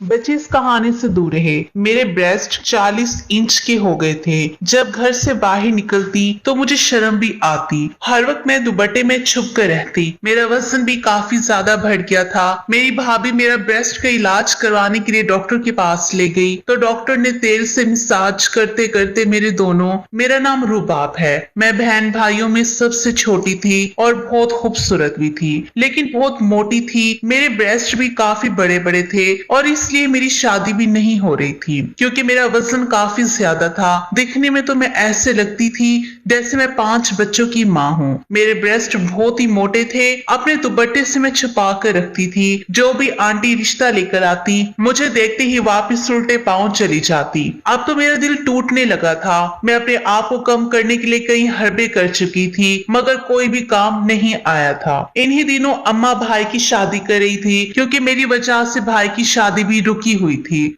बच्चे इस कहानी से दूर रहे। मेरे ब्रेस्ट 40 इंच के हो गए थे। जब घर से बाहर निकलती तो मुझे शर्म भी आती। हर वक्त मैं दुपट्टे में छुप कर रहती। मेरा वजन भी काफी ज्यादा बढ़ गया था। मेरी भाभी मेरा ब्रेस्ट का इलाज करवाने के लिए डॉक्टर के पास ले गई तो डॉक्टर ने तेल से मसाज करते करते मेरा नाम रुबाब है। मैं बहन भाइयों में सबसे छोटी थी और बहुत खूबसूरत भी थी, लेकिन बहुत मोटी थी। मेरे ब्रेस्ट भी काफी बड़े बड़े थे और इसलिए मेरी शादी भी नहीं हो रही थी क्योंकि मेरा वजन काफी ज्यादा था। दिखने में तो मैं ऐसे लगती थी जैसे मैं 5 बच्चों की माँ हूँ। मेरे ब्रेस्ट बहुत ही मोटे थे। अपने दुपट्टे से मैं छुपा कर रखती थी। जो भी आंटी रिश्ता लेकर आती मुझे देखते ही वापस उल्टे पांव चली जाती। अब तो मेरा दिल टूटने लगा था। मैं अपने आप को कम करने के लिए कई हरबे कर चुकी थी मगर कोई भी काम नहीं आया था। इन्हीं दिनों अम्मा भाई की शादी कर रही थी क्योंकि मेरी वजह से भाई की शादी भी रुकी हुई थी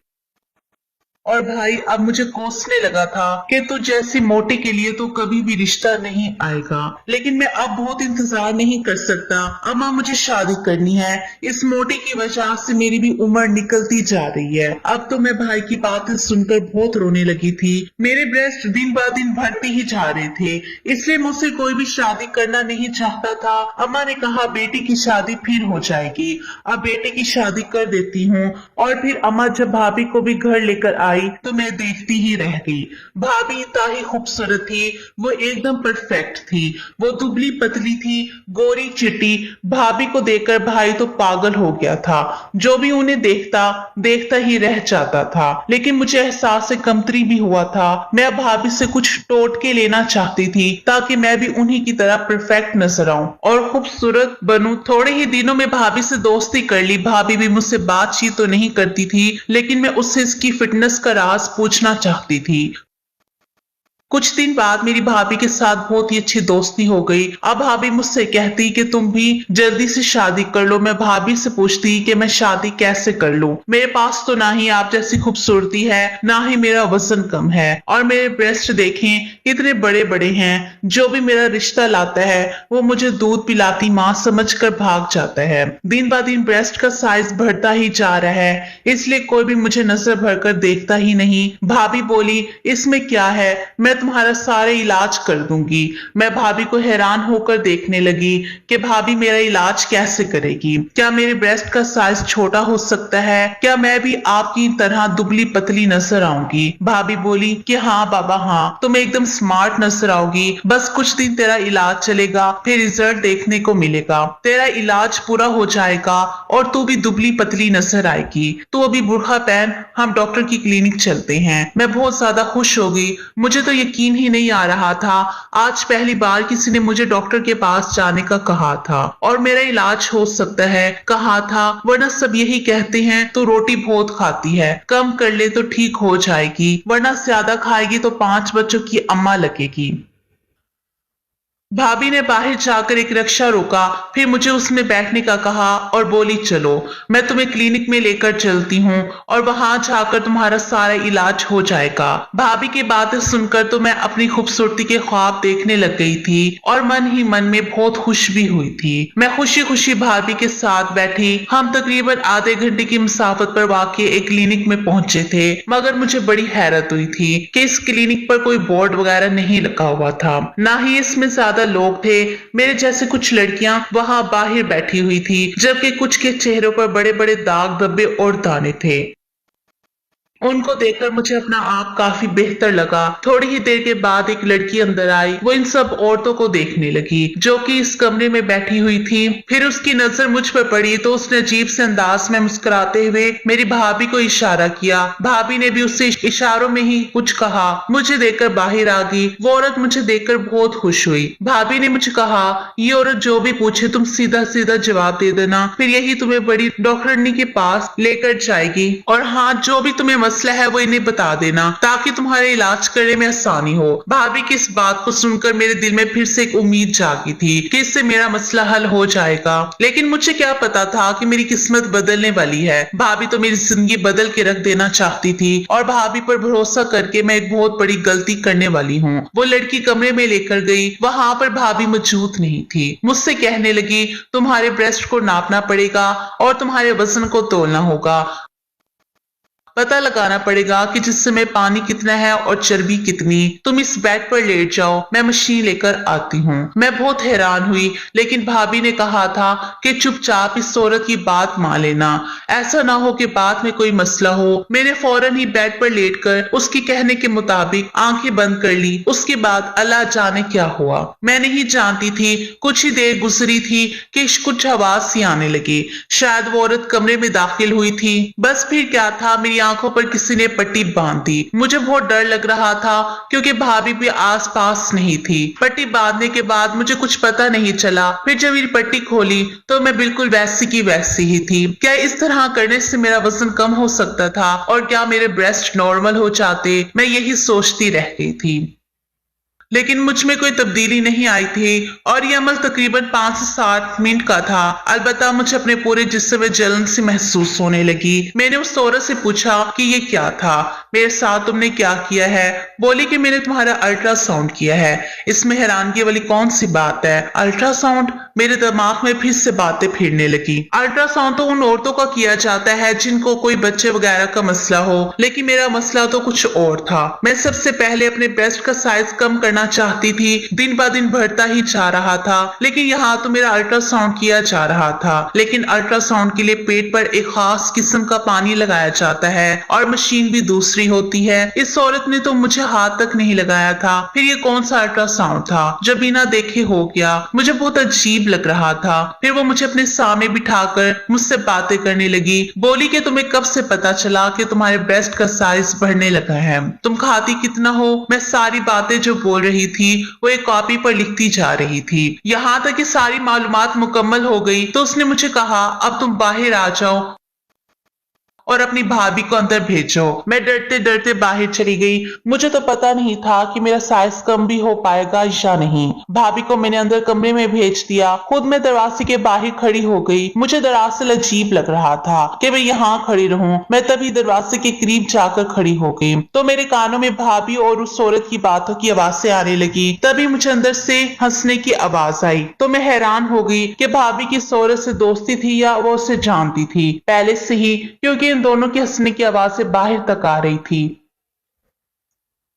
और भाई अब मुझे कोसने लगा था कि तू जैसी मोटी के लिए तो कभी भी रिश्ता नहीं आएगा। लेकिन मैं अब बहुत इंतजार नहीं कर सकता। अम्मा मुझे शादी करनी है। इस मोटी की वजह से मेरी भी उम्र निकलती जा रही है। अब तो मैं भाई की बातें सुनकर बहुत रोने लगी थी। मेरे ब्रेस्ट दिन ब दिन बढ़ते ही जा रहे थे, इसलिए मुझसे कोई भी शादी करना नहीं चाहता था। अम्मा ने कहा बेटी की शादी फिर हो जाएगी, अब बेटे की शादी कर देती हूँ। और फिर अम्मा जब भाभी को भी घर लेकर आई तो मैं देखती ही रह गई। भाभी इतना ही खूबसूरत थी। वो एकदम परफेक्ट थी। वो दुबली पतली थी, गोरी चिट्टी। भाभी को देखकर भाई तो पागल हो गया था। जो भी उन्हें देखता देखता ही रह जाता था। लेकिन मुझे एहसास कमतरी भी हुआ था। मैं भाभी से कुछ टोटके लेना चाहती थी ताकि मैं भी उन्हीं की तरह परफेक्ट नजर आऊं और खूबसूरत बनूं। थोड़े ही दिनों में भाभी से दोस्ती कर ली। भाभी भी मुझसे बातचीत तो नहीं करती थी, लेकिन मैं उससे इसकी फिटनेस का राज पूछना चाहती थी। कुछ दिन बाद मेरी भाभी के साथ बहुत ही अच्छी दोस्ती हो गई। अब भाभी मुझसे कहती कि तुम भी जल्दी से शादी कर लो। मैं भाभी से पूछती कि मैं शादी कैसे कर लूं। मेरे पास तो ना ही आप जैसी खूबसूरती है, ना ही मेरा वजन कम है, और मेरे ब्रेस्ट देखें कितने बड़े बड़े हैं। जो भी मेरा रिश्ता लाता है वो मुझे दूध पिलाती माँ समझकर भाग जाता है। दिन ब दिन ब्रेस्ट का साइज बढ़ता ही जा रहा है, इसलिए कोई भी मुझे नजर भरकर देखता ही नहीं। भाभी बोली इसमें क्या है, मैं तुम्हारा सारे इलाज कर दूंगी। मैं भाभी को हैरान होकर देखने लगी कि भाभी मेरा इलाज कैसे करेगी। क्या मेरे ब्रेस्ट का साइज छोटा हो सकता है? क्या मैं भी आपकी तरह दुबली पतली नजर आऊंगी? भाभी बोली कि हाँ बाबा हाँ, तुम एकदम स्मार्ट नजर आओगी। बस कुछ दिन तेरा इलाज चलेगा, फिर रिजल्ट देखने को मिलेगा। तेरा इलाज पूरा हो जाएगा और तू भी दुबली पतली नजर आएगी। तू अभी बुर्खा पहन, हम डॉक्टर की क्लिनिक चलते हैं। मैं बहुत ज्यादा खुश हो गई। मुझे तो यकीन ही नहीं आ रहा था। आज पहली बार किसी ने मुझे डॉक्टर के पास जाने का कहा था और मेरा इलाज हो सकता है कहा था, वरना सब यही कहते हैं तो रोटी बहुत खाती है, कम कर ले तो ठीक हो जाएगी, वरना ज्यादा खाएगी तो 5 बच्चों की अम्मा लगेगी। भाभी ने बाहर जाकर एक रिक्शा रोका, फिर मुझे उसमें बैठने का कहा और बोली चलो मैं तुम्हें क्लिनिक में लेकर चलती हूँ और वहां जाकर तुम्हारा सारा इलाज हो जाएगा। भाभी की बातें सुनकर तो मैं अपनी खूबसूरती के ख्वाब देखने लग गई थी और मन ही मन में बहुत खुश भी हुई थी। मैं खुशी खुशी भाभी के साथ बैठी। हम तकरीबन आधे घंटे की मुसाफत पर वाक़ एक क्लिनिक में पहुंचे थे, मगर मुझे बड़ी हैरत हुई थी कि इस क्लिनिक पर कोई बोर्ड वगैरह नहीं लगा हुआ था, ना ही इसमें ज्यादा लोग थे। मेरे जैसे कुछ लड़कियां वहां बाहर बैठी हुई थी, जबकि कुछ के चेहरों पर बड़े बड़े दाग धब्बे और दाने थे। उनको देखकर मुझे अपना आप काफी बेहतर लगा। थोड़ी ही देर के बाद एक लड़की अंदर आई। वो इन सब औरतों को देखने लगी जो कि इस कमरे में बैठी हुई थी। फिर उसकी नजर मुझ पर पड़ी तो उसने अजीब से अंदाज में मुस्कुराते हुए मेरी भाभी को इशारा किया। भाभी ने भी उससे इशारों में ही कुछ कहा। मुझे देखकर बाहर आ गई। वो औरत मुझे देखकर बहुत खुश हुई। भाभी ने मुझे कहा ये औरत जो भी पूछे तुम सीधा सीधा जवाब दे देना, फिर यही तुम्हें बड़ी डॉक्टरनी के पास लेकर जाएगी, और हाँ जो भी तुम्हें मसला है वो इन्हें बता देना ताकि तुम्हारे इलाज करने में आसानी हो। भाभी की इस बात को सुनकर मेरे दिल में फिर से एक उम्मीद जागी थी कि इससे मेरा मसला हल हो जाएगा, लेकिन मुझे क्या पता था कि मेरी किस्मत बदलने वाली है। भाभी तो मेरी जिंदगी बदल के रख देना चाहती थी और भाभी पर भरोसा करके मैं एक बहुत बड़ी गलती करने वाली हूँ। वो लड़की कमरे में लेकर गई। वहां पर भाभी मौजूद नहीं थी। मुझसे कहने लगी तुम्हारे ब्रेस्ट को नापना पड़ेगा और तुम्हारे वजन को तोलना होगा। पता लगाना पड़ेगा कि जिसम में पानी कितना है और चर्बी कितनी। तुम इस बेड पर लेट जाओ, मैं मशीन लेकर आती हूँ। मैं बहुत हैरान हुई, लेकिन भाभी ने कहा था कि चुपचाप इस औरत की बात मान लेना, ऐसा ना हो कि बाद में कोई मसला हो। मैंने फौरन ही बेड पर लेटकर उसकी कहने के मुताबिक आंखें बंद कर ली। उसके बाद अल्लाह जाने क्या हुआ, मैं नहीं जानती थी। कुछ ही देर गुजरी थी कि कुछ आवाज सी आने लगी। शायद वो औरत कमरे में दाखिल हुई थी। बस फिर क्या था, मेरी आंखों पर किसी ने पट्टी बांध दी। मुझे बहुत डर लग रहा था क्योंकि भाभी भी आस पास नहीं थी। पट्टी बांधने के बाद मुझे कुछ पता नहीं चला। फिर जब मेरी पट्टी खोली तो मैं बिल्कुल वैसी की वैसी ही थी। क्या इस तरह करने से मेरा वजन कम हो सकता था और क्या मेरे ब्रेस्ट नॉर्मल हो जाते? मैं यही सोचती रह गई थी, लेकिन मुझ में कोई तब्दीली नहीं आई थी और ये अमल तकरीबन 5 से 7 मिनट का था। अलबत्ता मुझे अपने पूरे जिस्म में जलन सी महसूस होने लगी। मैंने उस औरत से पूछा कि ये क्या था, मेरे साथ तुमने क्या किया है? बोली कि मैंने तुम्हारा अल्ट्रासाउंड किया है। इसमें हैरानगी वाली कौन सी बात है? अल्ट्रासाउंड? मेरे दिमाग में फिर से बातें फिरने लगी। अल्ट्रासाउंड तो उन औरतों का किया जाता है जिनको कोई बच्चे वगैरह का मसला हो, लेकिन मेरा मसला तो कुछ और था। मैं सबसे पहले अपने ब्रेस्ट का साइज कम करना चाहती थी, दिन ब दिन बढ़ता ही जा रहा था, लेकिन यहाँ तो मेरा अल्ट्रासाउंड किया जा रहा था। लेकिन अल्ट्रासाउंड के लिए पेट पर एक खास किस्म का पानी लगाया जाता है और मशीन भी दूसरी होती है। इस औरत ने तो मुझे हाथ तक नहीं लगाया था, फिर ये कौन सा अल्ट्रासाउंड था जो बिना देखे हो गया? मुझे बहुत अजीब लग रहा था। फिर वो मुझे अपने सामने बिठाकर मुझसे बातें करने लगी। बोली कि तुम्हें कब से पता चला कि तुम्हारे ब्रेस्ट का साइज बढ़ने लगा है? तुम खाती कितना हो? मैं सारी बातें जो बोल रही थी वो एक कॉपी पर लिखती जा रही थी। यहाँ तक कि सारी मालूमात मुकम्मल हो गई तो उसने मुझे कहा, अब तुम बाहर आ जाओ और अपनी भाभी को अंदर भेजो। मैं डरते डरते बाहर चली गई। मुझे तो पता नहीं था कि मेरा साइज कम भी हो पाएगा या नहीं। भाभी को मैंने अंदर कमरे में भेज दिया। खुद मैं दरवाजे के बाहर खड़ी हो गई। मुझे दरअसल अजीब लग रहा था कि मैं यहाँ खड़ी रहूं। मैं तभी दरवाजे के करीब जाकर खड़ी हो गई तो मेरे कानों में भाभी और उस औरत की बातों की आवाजें आने लगी। तभी मुझे अंदर से हंसने की आवाज आई तो मैं हैरान हो गई कि भाभी की इस औरत से दोस्ती थी या वो उसे जानती थी पहले से ही, क्योंकि इन दोनों की हंसने की आवाजें बाहर तक आ रही थी।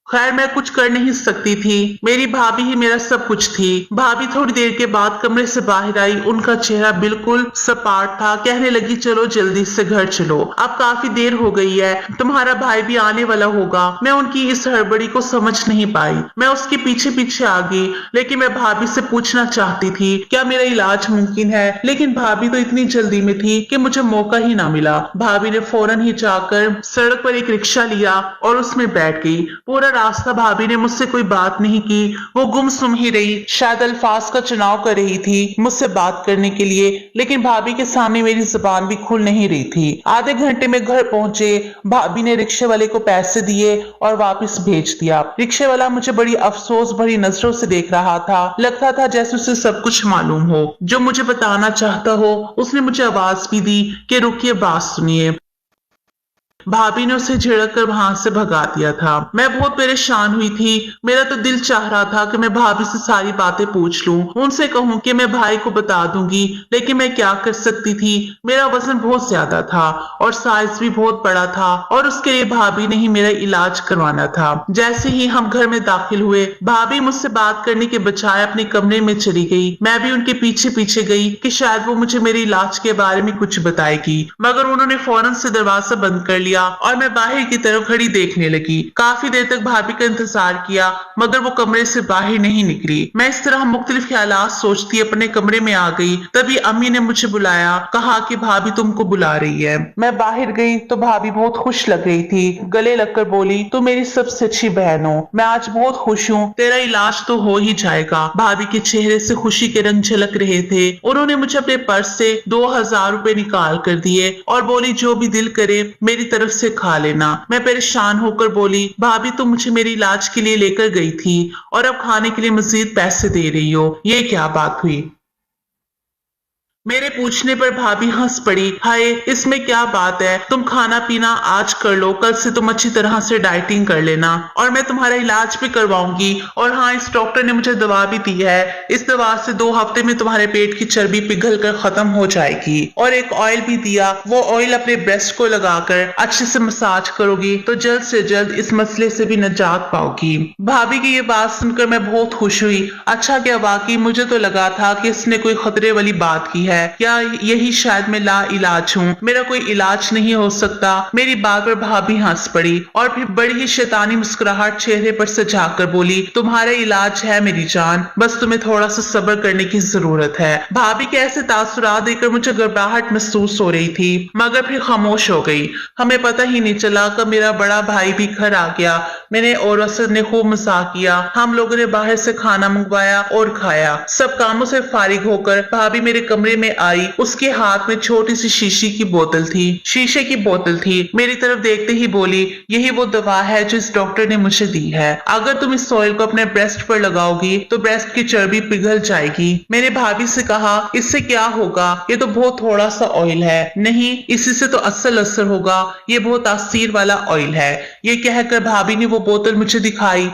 खैर मैं कुछ कर नहीं सकती थी, मेरी भाभी ही मेरा सब कुछ थी। भाभी थोड़ी देर के बाद कमरे से बाहर आई। उनका चेहरा बिल्कुल सपाट था। कहने लगी, चलो जल्दी से घर चलो, अब काफी देर हो गई है, तुम्हारा भाई भी आने वाला होगा। मैं उनकी इस हड़बड़ी को समझ नहीं पाई। मैं उसके पीछे पीछे आ गई, लेकिन मैं भाभी से पूछना चाहती थी क्या मेरा इलाज मुमकिन है, लेकिन भाभी तो इतनी जल्दी में थी कि मुझे मौका ही ना मिला। भाभी ने फौरन ही जाकर सड़क पर एक रिक्शा लिया और उसमें बैठ गई। पूरा रास्ता भाभी ने मुझसे कोई बात नहीं की। वो गुमसुम ही रही, शायद अल्फाज का चुनाव कर रही थी मुझसे बात करने के लिए, लेकिन भाभी के सामने मेरी जुबान भी खुल नहीं रही थी। आधे घंटे में घर पहुंचे। भाभी ने रिक्शे वाले को पैसे दिए और वापस भेज दिया। रिक्शे वाला मुझे बड़ी अफसोस भरी नजरों से देख रहा था। लगता था जैसे उसे सब कुछ मालूम हो, जो मुझे बताना चाहता हो। उसने मुझे आवाज भी दी कि रुकिए, बात सुनिए। भाभी ने उसे झिड़क कर वहां से भगा दिया था। मैं बहुत परेशान हुई थी। मेरा तो दिल चाह रहा था कि मैं भाभी से सारी बातें पूछ लूं, उनसे कहूं कि मैं भाई को बता दूंगी, लेकिन मैं क्या कर सकती थी? मेरा वजन बहुत ज्यादा था और साइज भी बहुत बड़ा था और उसके लिए भाभी ने ही मेरा इलाज करवाना था। जैसे ही हम घर में दाखिल हुए, भाभी मुझसे बात करने के बजाय अपने कमरे में चली गई। मैं भी उनके पीछे पीछे गई कि शायद वो मुझे मेरे इलाज के बारे में कुछ बताएगी, मगर उन्होंने फौरन से दरवाजा बंद कर लिया और मैं बाहर की तरफ खड़ी देखने लगी। काफी देर तक भाभी का इंतजार किया, मगर वो कमरे से बाहर नहीं निकली। मैं इस तरह मुख्तलिफ ख्यालात सोचती अपने कमरे में आ गई। तभी अम्मी ने मुझे बुलाया, कहा कि भाभी तुमको बुला रही है। मैं बाहर गई तो भाभी बहुत खुश लग रही थी। गले लगकर बोली, तू मेरी सबसे अच्छी बहन हो, मैं आज बहुत खुश हूँ, तेरा इलाज तो हो ही जाएगा। भाभी के चेहरे से खुशी के रंग झलक रहे थे। उन्होंने मुझे अपने पर्स से 2000 रुपए निकाल कर दिए और बोली, जो भी दिल करे मेरी तरफ से खा लेना। मैं परेशान होकर बोली, भाभी तुम मुझे मेरे इलाज के लिए लेकर गई थी और अब खाने के लिए मजीद पैसे दे रही हो, ये क्या बात हुई? मेरे पूछने पर भाभी हंस पड़ी। हाय, इसमें क्या बात है, तुम खाना पीना आज कर लो, कल से तुम अच्छी तरह से डाइटिंग कर लेना और मैं तुम्हारा इलाज भी करवाऊंगी। और हाँ, इस डॉक्टर ने मुझे दवा भी दी है, इस दवा से 2 हफ्ते में तुम्हारे पेट की चर्बी पिघल कर खत्म हो जाएगी। और एक ऑयल भी दिया, वो ऑयल अपने ब्रेस्ट को लगाकर अच्छे से मसाज करोगी तो जल्द से जल्द इस मसले से भी निजात पाओगी। भाभी की ये बात सुनकर मैं बहुत खुश हुई। अच्छा क्या, वाकई मुझे तो लगा था कि इसने कोई खतरे वाली बात की है, या यही शायद मैं ला इलाज हूँ, मेरा कोई इलाज नहीं हो सकता। मेरी बात पर भाभी हंस पड़ी और फिर बड़ी ही शैतानी मुस्कुराहट चेहरे पर सजाकर बोली, तुम्हारा इलाज है मेरी जान, बस तुम्हें थोड़ा सा सब्र करने की जरूरत है। भाभी के ऐसे तासुरात देकर मुझे घबराहट महसूस हो रही थी, मगर फिर खामोश हो गई। हमें पता ही नहीं चला कब मेरा बड़ा भाई भी घर आ गया। मैंने और असद ने खूब मजाक किया, हम लोगों ने बाहर से खाना मंगवाया और खाया। सब कामों से फारिग होकर भाभी मेरे कमरे में आई। उसके हाथ में छोटी सी शीशे की बोतल थी। मेरी तरफ देखते ही बोली, यही वो दवा है जो इस डॉक्टर ने मुझे दी है, अगर तुम इस ऑयल को अपने ब्रेस्ट पर लगाओगी तो ब्रेस्ट की चर्बी पिघल जाएगी। मैंने भाभी से कहा, इससे क्या होगा, ये तो बहुत थोड़ा सा ऑयल है। नहीं, इसी से तो असल असर होगा, ये बहुत तासीर वाला ऑयल है। ये कहकर भाभी ने वो बोतल मुझे दिखाई।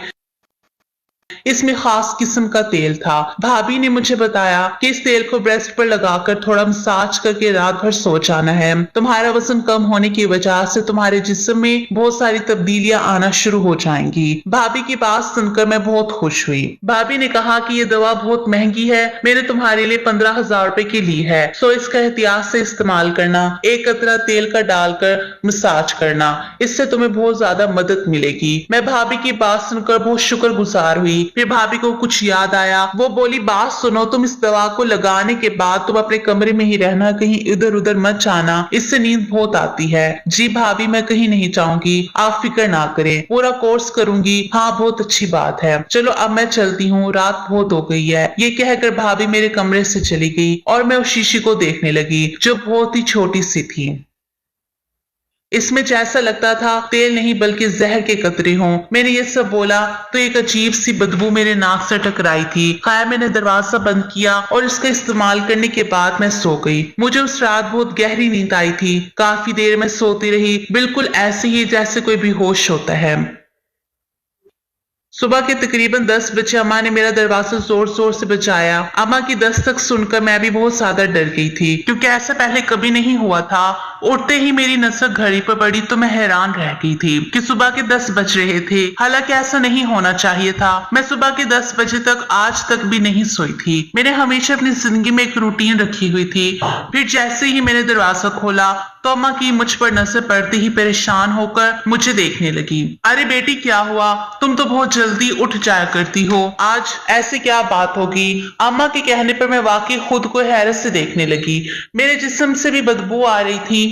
इसमें खास किस्म का तेल था। भाभी ने मुझे बताया कि इस तेल को ब्रेस्ट पर लगाकर थोड़ा मसाज करके रात भर सो जाना है। तुम्हारा वजन कम होने की वजह से तुम्हारे जिस्म में बहुत सारी तब्दीलियां आना शुरू हो जाएंगी। भाभी की बात सुनकर मैं बहुत खुश हुई। भाभी ने कहा कि ये दवा बहुत महंगी है, मैंने तुम्हारे लिए 15,000 रुपए की ली है, सो इसका एहतियात से इस्तेमाल करना। एक कतरा तेल का डालकर मसाज करना, इससे तुम्हें बहुत ज्यादा मदद मिलेगी। मैं भाभी की बात सुनकर बहुत शुक्रगुजार हुई। फिर भाभी को कुछ याद आया, वो बोली, बात सुनो, तुम इस दवा को लगाने के बाद तुम अपने कमरे में ही रहना, कहीं इधर उधर मत जाना, इससे नींद बहुत आती है। जी भाभी, मैं कहीं नहीं जाऊंगी, आप फिक्र ना करें, पूरा कोर्स करूंगी। हाँ, बहुत अच्छी बात है, चलो अब मैं चलती हूँ, रात बहुत हो गई है। ये कहकर भाभी मेरे कमरे से चली गई और मैं उस शीशी को देखने लगी जो बहुत ही छोटी सी थी। इसमें जैसा लगता था तेल नहीं बल्कि जहर के कतरे हों। मैंने ये सब बोला तो एक अजीब सी बदबू मेरे नाक से टकराई थी। खैर, मैंने दरवाजा बंद किया और इसका इस्तेमाल करने के बाद मैं सो गई। मुझे उस रात बहुत गहरी नींद आई थी। काफी देर में सोती रही, बिल्कुल ऐसे ही जैसे कोई बेहोश होता है। सुबह के तकरीबन 10 बजे अम्मा ने मेरा दरवाजा जोर जोर से बजाया। अम्मा की दस्तक सुनकर मैं भी बहुत ज्यादा डर गई थी, क्योंकि ऐसा पहले कभी नहीं हुआ था। उठते ही मेरी नजर घड़ी पर पड़ी तो मैं हैरान रह गई थी कि सुबह के 10 बज रहे थे। हालांकि ऐसा नहीं होना चाहिए था। मैं सुबह के 10 बजे तक आज तक भी नहीं सोई थी। मैंने हमेशा अपनी जिंदगी में एक रूटीन रखी हुई थी। फिर जैसे ही मैंने दरवाजा खोला तो अम्मा की मुझ पर नजर पड़ते ही परेशान होकर मुझे देखने लगी। अरे बेटी, क्या हुआ, तुम तो बहुत जल्दी उठ जाया करती हो, आज ऐसे क्या बात होगी। अम्मा के कहने पर मैं वाकई खुद को हैरत से देखने लगी। मेरे जिस्म से भी बदबू आ रही थी।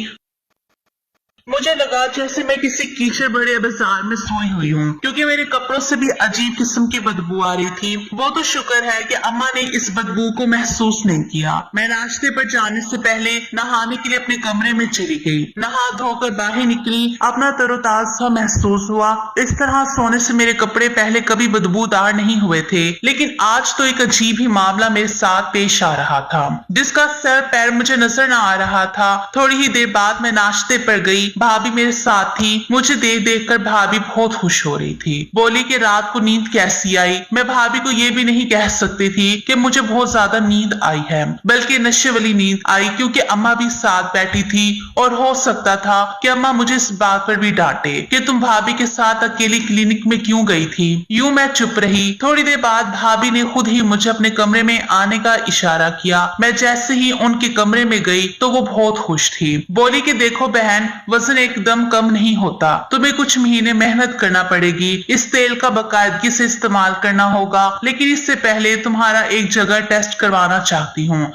मुझे लगा जैसे मैं किसी कीचड़ भरे बाजार में सोई हुई हूँ, क्योंकि मेरे कपड़ों से भी अजीब किस्म की बदबू आ रही थी। वो तो शुक्र है कि अम्मा ने इस बदबू को महसूस नहीं किया। मैं नाश्ते पर जाने से पहले नहाने के लिए अपने कमरे में चली गई। नहा धोकर बाहर निकली, अपना तरोताजा महसूस हुआ। इस तरह सोने से मेरे कपड़े पहले कभी बदबूदार नहीं हुए थे, लेकिन आज तो एक अजीब ही मामला मेरे साथ पेश आ रहा था, जिसका सर पैर मुझे नजर न आ रहा था। थोड़ी ही देर बाद मैं नाश्ते पर गई। भाभी मेरे साथ थी। मुझे देख देख कर भाभी बहुत खुश हो रही थी। बोली कि रात को नींद कैसी आई। मैं भाभी को ये भी नहीं कह सकती थी कि मुझे बहुत ज्यादा नींद आई है, बल्कि नशे वाली नींद आई, क्योंकि अम्मा भी साथ बैठी थी और हो सकता था कि अम्मा मुझे इस बात पर भी डांटे कि तुम भाभी के साथ अकेली क्लिनिक में क्यों गई थी। यूं मैं चुप रही। थोड़ी देर बाद भाभी ने खुद ही मुझे अपने कमरे में आने का इशारा किया। मैं जैसे ही उनके कमरे में गई तो वो बहुत खुश थी। बोली कि देखो बहन, वजन एकदम कम नहीं होता, तुम्हें कुछ महीने मेहनत करना पड़ेगी। इस तेल का बाकायदगी से इस्तेमाल करना होगा, लेकिन इससे पहले तुम्हारा एक जगह टेस्ट करवाना चाहती हूँ।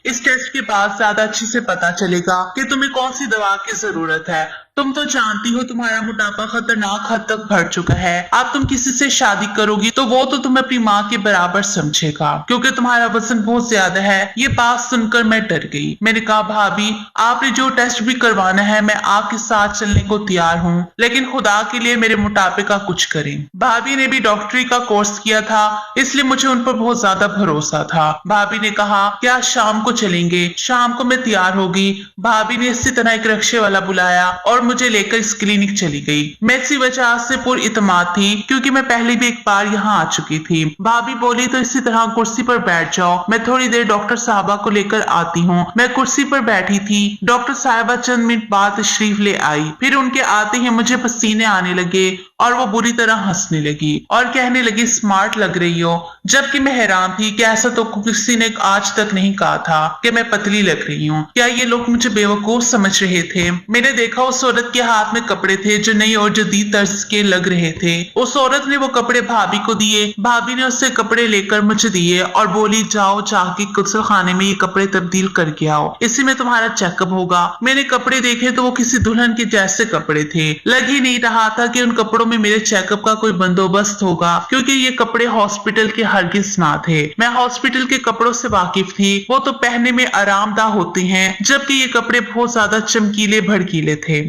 इस टेस्ट के बाद ज्यादा अच्छे से पता चलेगा कि तुम्हें कौन सी दवा की जरूरत है। तुम तो जानती हो तुम्हारा मोटापा खतरनाक हद तक बढ़ चुका है। अब तुम किसी से शादी करोगी तो वो तो तुम्हें अपनी माँ के बराबर समझेगा, क्योंकि तुम्हारा वजन बहुत ज्यादा है। ये बात सुनकर मैं डर गई। मैंने कहा, भाभी आपने जो टेस्ट भी करवाना है मैं आपके साथ चलने को तैयार हूँ, लेकिन खुदा के लिए मेरे मोटापे का कुछ करें। भाभी ने भी डॉक्टरी का कोर्स किया था, इसलिए मुझे उन पर बहुत ज्यादा भरोसा था। भाभी ने कहा कि आज शाम को चलेंगे। शाम को मैं तैयार होगी। भाभी ने इसी तरह एक रिक्शे वाला बुलाया और मुझे लेकर इस क्लिनिक चली गई। मैं इसी वजह से पूरी इत्मीनान थी, क्योंकि मैं पहले भी एक बार यहाँ आ चुकी थी। भाभी बोली तो इसी तरह कुर्सी पर बैठ जाओ, मैं थोड़ी देर डॉक्टर साहबा को लेकर आती हूँ। मैं कुर्सी पर बैठी थी। डॉक्टर साहबा चंद मिनट बाद तशरीफ ले आई। फिर उनके आते ही मुझे पसीने आने लगे और वो बुरी तरह हंसने लगी और कहने लगी, स्मार्ट लग रही हो। जबकि मैं हैरान थी कि ऐसा तो किसी ने आज तक नहीं कहा था कि मैं पतली लग रही हूँ। क्या ये लोग मुझे बेवकूफ समझ रहे थे? मैंने देखा उस औरत के हाथ में कपड़े थे जो नई और जदीद तर्ज के लग रहे थे। उस औरत ने वो कपड़े भाभी को दिए। भाभी ने उससे कपड़े लेकर मुझे दिए और बोली, जाओ जाके गुस्ल खाने में ये कपड़े तब्दील करके आओ, इसी में तुम्हारा चेकअप होगा। मैंने कपड़े देखे तो वो किसी दुल्हन के जैसे कपड़े थे। लग ही नहीं रहा था कि उन कपड़ों में मेरे चेकअप का कोई बंदोबस्त होगा, क्योंकि ये कपड़े हॉस्पिटल के हरगिज ना थे। मैं हॉस्पिटल के कपड़ों से वाकिफ थी। वो तो पहनने में आरामदाह होते हैं, जबकि ये कपड़े बहुत ज्यादा चमकीले भड़कीले थे।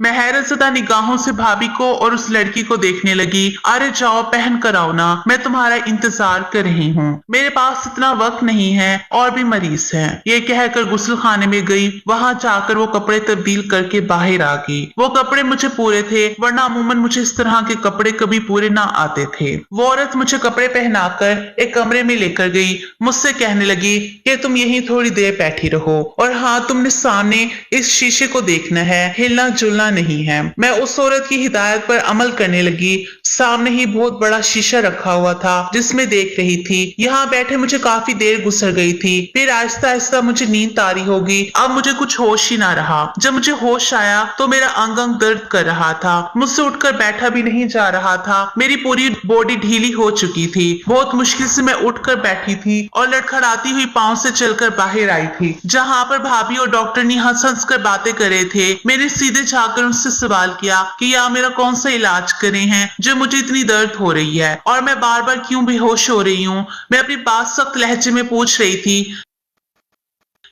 मैं हैरत ज़दा निगाहों से भाभी को और उस लड़की को देखने लगी। अरे जाओ पहन कर आओ ना, मैं तुम्हारा इंतजार कर रही हूँ। मेरे पास इतना वक्त नहीं है, और भी मरीज हैं। ये कहकर गुस्ल खाने में गई। वहां जाकर वो कपड़े तब्दील करके बाहर आ गई। वो कपड़े मुझे पूरे थे, वरना अमूमन मुझे इस तरह के कपड़े कभी पूरे ना आते थे। वो औरत मुझे कपड़े पहनाकर एक कमरे में लेकर गई। मुझसे कहने लगी कि तुम यहीं थोड़ी देर बैठी रहो, और हाँ, तुमने सामने इस शीशे को देखना है, हिलना जुलना नहीं है। मैं उस औरत की हिदायत पर अमल करने लगी। सामने ही बहुत बड़ा शीशा रखा हुआ था जिसमें देख रही थी। यहाँ बैठे मुझे काफी देर गुजर गई थी। फिर आहिस्ता आहिस्ता मुझे नींद तारी होगी। अब मुझे कुछ होश ही ना रहा। जब मुझे होश आया तो मेरा अंग अंग दर्द कर रहा था। मुझसे उठकर बैठा भी नहीं जा रहा था। मेरी पूरी बॉडी ढीली हो चुकी थी। बहुत मुश्किल से मैं उठकर बैठी थी और लड़खड़ाती हुई पांव से चलकर बाहर आई थी। जहाँ पर भाभी और डॉक्टर ने हंस हंस कर बातें कर रहे थे। मैंने सीधे जाकर उनसे सवाल किया कि यहाँ मेरा कौन सा इलाज करे हैं जो मुझे इतनी दर्द हो रही है, और मैं बार बार क्यों बेहोश हो रही हूँ। मैं अपनी बात सख्त लहजे में पूछ रही थी,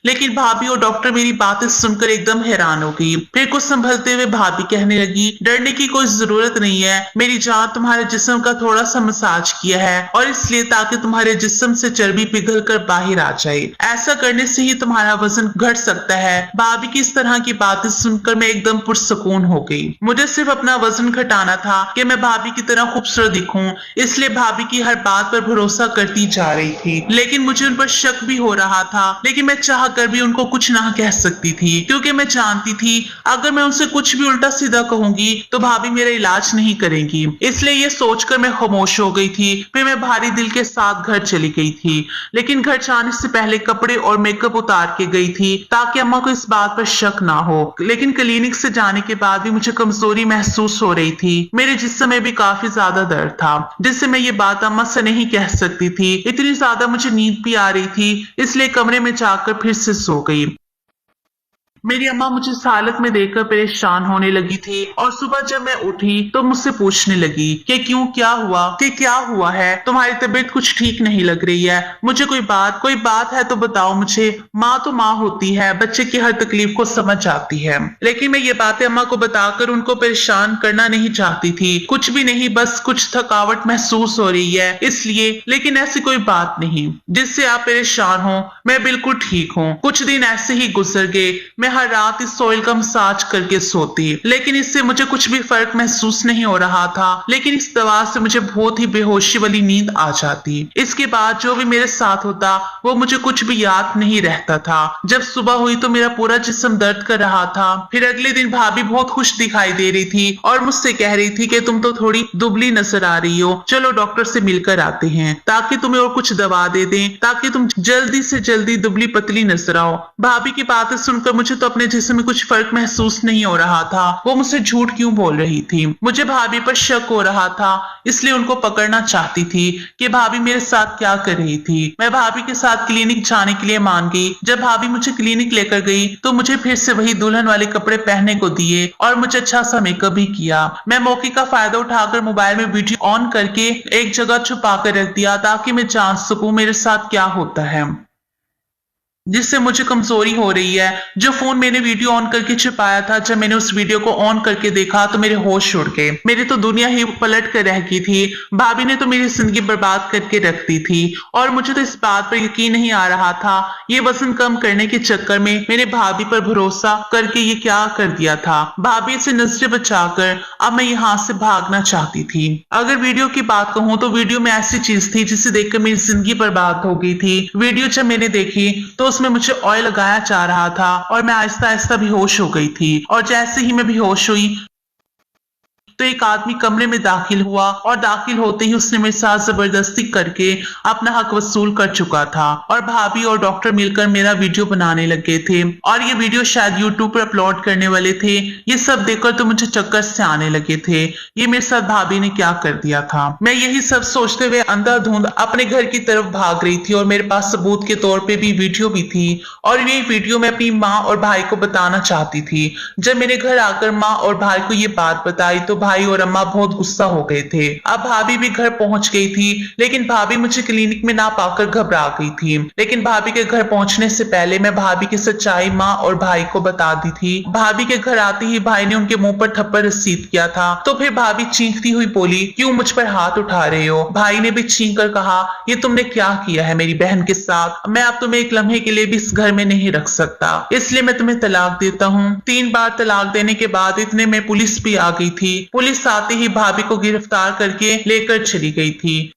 लेकिन भाभी और डॉक्टर मेरी बातें सुनकर एकदम हैरान हो गई। फिर कुछ संभलते हुए भाभी कहने लगी, डरने की कोई जरूरत नहीं है। मेरी जान तुम्हारे जिस्म का थोड़ा सा मसाज किया है, और इसलिए ताकि तुम्हारे जिस्म से चर्बी पिघल कर बाहर आ जाए। ऐसा करने से ही तुम्हारा वजन घट सकता है। भाभी की इस तरह की बातें सुनकर मैं एकदम पुरसकून हो गई। मुझे सिर्फ अपना वजन घटाना था कि मैं भाभी की तरह खूबसूरत दिखूं, इसलिए भाभी की हर बात पर भरोसा करती जा रही थी। लेकिन मुझे उन पर शक भी हो रहा था, लेकिन मैं चाह कर भी उनको कुछ ना कह सकती थी, क्योंकि मैं जानती थी अगर मैं उनसे कुछ भी उल्टा सीधा कहूंगी तो भाभी मेरा इलाज नहीं करेंगी। इसलिए ये सोचकर मैं खामोश हो गई थी। फिर मैं भारी दिल के साथ घर चली गई थी, लेकिन घर जाने से पहले कपड़े और मेकअप उतार के गई थी ताकि अम्मा को इस बात पर शक ना हो। लेकिन क्लिनिक से जाने के बाद भी मुझे कमजोरी महसूस हो रही थी। मेरे जिस्म में भी काफी ज्यादा दर्द था, जिससे मैं ये बात अम्मा से नहीं कह सकती थी। इतनी ज्यादा मुझे नींद भी आ रही थी, इसलिए कमरे में जाकर फिर से सो गई। मेरी अम्मा मुझे इस हालत में देखकर परेशान होने लगी थी, और सुबह जब मैं उठी तो मुझसे पूछने लगी कि क्यों, क्या हुआ है, तुम्हारी तबीयत कुछ ठीक नहीं लग रही है। मुझे कोई बात है तो बताओ मुझे। माँ तो माँ होती है, बच्चे की हर तकलीफ को समझ आती है। लेकिन मैं ये बातें अम्मा को बताकर उनको परेशान करना नहीं चाहती थी। कुछ भी नहीं, बस कुछ थकावट महसूस हो रही है इसलिए। लेकिन ऐसी कोई बात नहीं जिससे आप परेशान हो। मैं बिल्कुल ठीक हूँ। कुछ दिन ऐसे ही गुजर गए। मैं हर रात इस ऑयल का मसाज करके सोती, लेकिन इससे मुझे कुछ भी फर्क महसूस नहीं हो रहा था। लेकिन इस दवा से मुझे बहुत ही बेहोशी वाली नींद आ जाती। इसके बाद जो भी मेरे साथ होता वो मुझे कुछ भी याद नहीं रहता था। जब सुबह हुई तो मेरा पूरा जिस्म दर्द कर रहा था। फिर अगले दिन भाभी बहुत खुश दिखाई दे रही थी और मुझसे कह रही थी कि तुम तो थोड़ी दुबली नजर आ रही हो, चलो डॉक्टर से मिलकर आते हैं ताकि तुम्हें और कुछ दवा दे दें ताकि तुम जल्दी से जल्दी दुबली पतली नजर आओ। भाभी की बातें सुनकर मुझे तो अपने जिस्म में कुछ फर्क महसूस नहीं हो रहा था। वो मुझसे झूठ क्यों बोल रही थी? मुझे भाभी पर शक हो रहा था, इसलिए उनको पकड़ना चाहती थी कि भाभी मेरे साथ क्या कर रही थी। मैं भाभी के साथ क्लिनिक जाने के लिए मान गई। जब भाभी मुझे क्लिनिक लेकर गई तो मुझे फिर से वही दुल्हन वाले कपड़े पहनने को दिए और मुझे अच्छा सा मेकअप भी किया। मैं मौके का फायदा उठाकर मोबाइल में वीडियो ऑन करके एक जगह छुपा कर रख दिया ताकि मैं जान सकूं मेरे साथ क्या होता है, जिससे मुझे कमजोरी हो रही है। जो फोन मैंने वीडियो ऑन करके छिपाया था, जब मैंने उस वीडियो को ऑन करके देखा तो मेरे होश उड़ गए। मेरी तो दुनिया ही पलट कर रह गई थी। भाभी ने तो मेरी जिंदगी बर्बाद करके रख दी थी और मुझे तो इस बात पर यकीन नहीं आ रहा था ये वजन कम करने के चक्कर में मैंने भाभी पर भरोसा करके ये क्या कर दिया था। भाभी से नजरें बचाकर अब मैं यहाँ से भागना चाहती थी। अगर वीडियो की बात कहूँ तो वीडियो में ऐसी चीज थी जिसे देखकर मेरी जिंदगी बर्बाद हो गई थी। वीडियो जब मैंने देखी तो उसमें मुझे ऑयल लगाया जा रहा था और मैं आहिस्ता आहिस्ता बेहोश हो गई थी और जैसे ही मैं बेहोश हुई तो एक आदमी कमरे में दाखिल हुआ और दाखिल होते ही उसने मेरे साथ जबरदस्ती करके अपना हक वसूल कर चुका था और भाभी और डॉक्टर मिलकर मेरा वीडियो बनाने लगे थे और ये वीडियो शायद यूट्यूब पर अपलोड करने वाले थे। ये सब देखकर तो मुझे चक्कर से आने लगे थे। ये मेरे साथ भाभी ने क्या कर दिया था। मैं यही सब सोचते हुए अंधाधुंध अपने घर की तरफ भाग रही थी और मेरे पास सबूत के तौर पे भी वीडियो भी थी और ये वीडियो मैं अपनी माँ और भाई को बताना चाहती थी। जब मेरे घर आकर माँ और भाई को ये बात बताई तो भाई और अम्मा बहुत गुस्सा हो गए थे। अब भाभी भी घर पहुंच गई थी, लेकिन भाभी मुझे क्लिनिक में ना पाकर घबरा गई थी। लेकिन भाभी के घर पहुंचने से पहले मैं भाभी की सच्चाई माँ और भाई को बता दी थी। भाभी के घर आते ही भाई ने उनके मुंह पर थप्पड़ रसीद किया था तो फिर भाभी चीखती हुई बोली, क्यों मुझ पर हाथ उठा रहे हो? भाई ने भी चीख कर कहा, ये तुमने क्या किया है मेरी बहन के साथ? मैं अब तुम्हें एक लम्हे के लिए भी इस घर में नहीं रख सकता, इसलिए मैं तुम्हें तलाक देता हूँ। 3 बार तलाक देने के बाद इतने में पुलिस भी आ गई थी। पुलिस आते ही भाभी को गिरफ्तार करके लेकर चली गई थी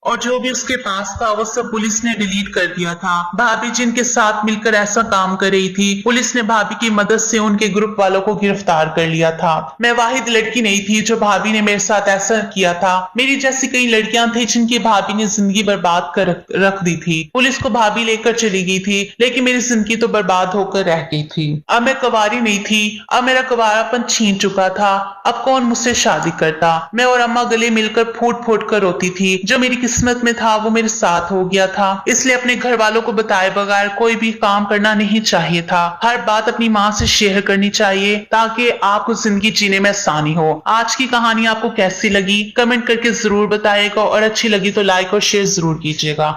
और जो भी उसके पास था वो सब पुलिस ने डिलीट कर दिया था। भाभी जिनके साथ मिलकर ऐसा काम कर रही थी, पुलिस ने भाभी की मदद से उनके ग्रुप वालों को गिरफ्तार कर लिया था। मैं वाहिद लड़की नहीं थी जो भाभी ने मेरे साथ ऐसा किया था। मेरी जैसी कई लड़कियां थी जिनकी भाभी ने जिंदगी बर्बाद कर रख दी थी। पुलिस को भाभी लेकर चली गई थी, लेकिन मेरी जिंदगी तो बर्बाद होकर रह गई थी। अब मैं कुंवारी नहीं थी, अब मेरा कुंवारापन छीन चुका था। अब कौन मुझसे शादी करता? मैं और अम्मा गले मिलकर फूट फूट कर रोती थी। जो मेरी किस्मत में था वो मेरे साथ हो गया था, इसलिए अपने घर वालों को बताए बगैर कोई भी काम करना नहीं चाहिए था। हर बात अपनी माँ से शेयर करनी चाहिए ताकि आपको जिंदगी जीने में आसानी हो। आज की कहानी आपको कैसी लगी कमेंट करके जरूर बताइएगा और अच्छी लगी तो लाइक और शेयर जरूर कीजिएगा।